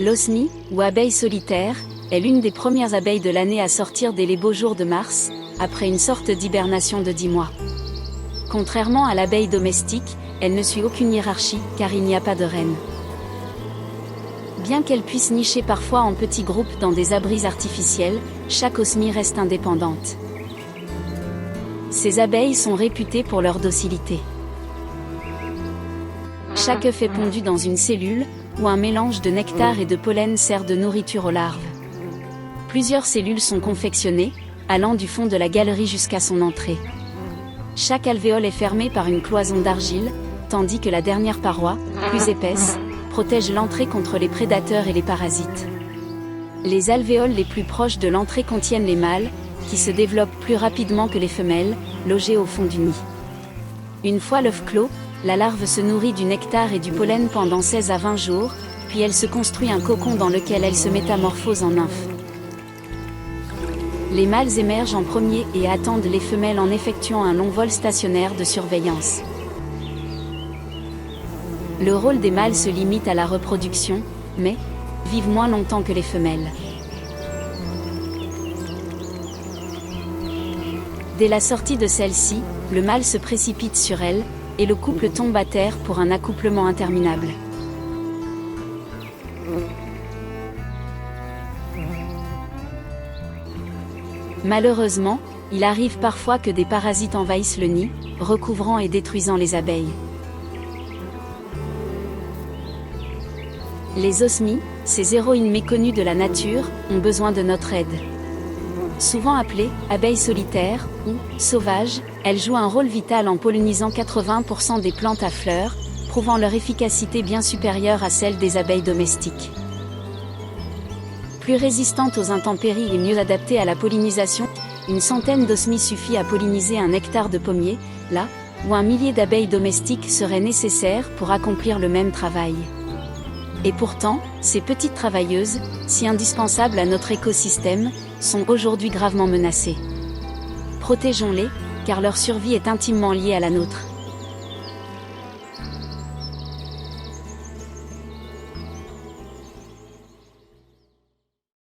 L'osmie, ou abeille solitaire, est l'une des premières abeilles de l'année à sortir dès les beaux jours de mars, après une sorte d'hibernation de 10 mois. Contrairement à l'abeille domestique, elle ne suit aucune hiérarchie, car il n'y a pas de reine. Bien qu'elle puisse nicher parfois en petits groupes dans des abris artificiels, chaque osmie reste indépendante. Ces abeilles sont réputées pour leur docilité. Chaque œuf est pondu dans une cellule, où un mélange de nectar et de pollen sert de nourriture aux larves. Plusieurs cellules sont confectionnées, allant du fond de la galerie jusqu'à son entrée. Chaque alvéole est fermée par une cloison d'argile, tandis que la dernière paroi, plus épaisse, protège l'entrée contre les prédateurs et les parasites. Les alvéoles les plus proches de l'entrée contiennent les mâles, qui se développent plus rapidement que les femelles, logés au fond du nid. Une fois l'œuf clos, la larve se nourrit du nectar et du pollen pendant 16 à 20 jours, puis elle se construit un cocon dans lequel elle se métamorphose en nymphe. Les mâles émergent en premier et attendent les femelles en effectuant un long vol stationnaire de surveillance. Le rôle des mâles se limite à la reproduction, mais vivent moins longtemps que les femelles. Dès la sortie de celle-ci, le mâle se précipite sur elle, et le couple tombe à terre pour un accouplement interminable. Malheureusement, il arrive parfois que des parasites envahissent le nid, recouvrant et détruisant les abeilles. Les osmies, ces héroïnes méconnues de la nature, ont besoin de notre aide. Souvent appelées abeilles solitaires ou sauvages, elles jouent un rôle vital en pollinisant 80% des plantes à fleurs, prouvant leur efficacité bien supérieure à celle des abeilles domestiques. Plus résistantes aux intempéries et mieux adaptées à la pollinisation, une centaine d'osmies suffit à polliniser un hectare de pommiers, là où un millier d'abeilles domestiques seraient nécessaires pour accomplir le même travail. Et pourtant, ces petites travailleuses, si indispensables à notre écosystème, sont aujourd'hui gravement menacées. Protégeons-les, car leur survie est intimement liée à la nôtre.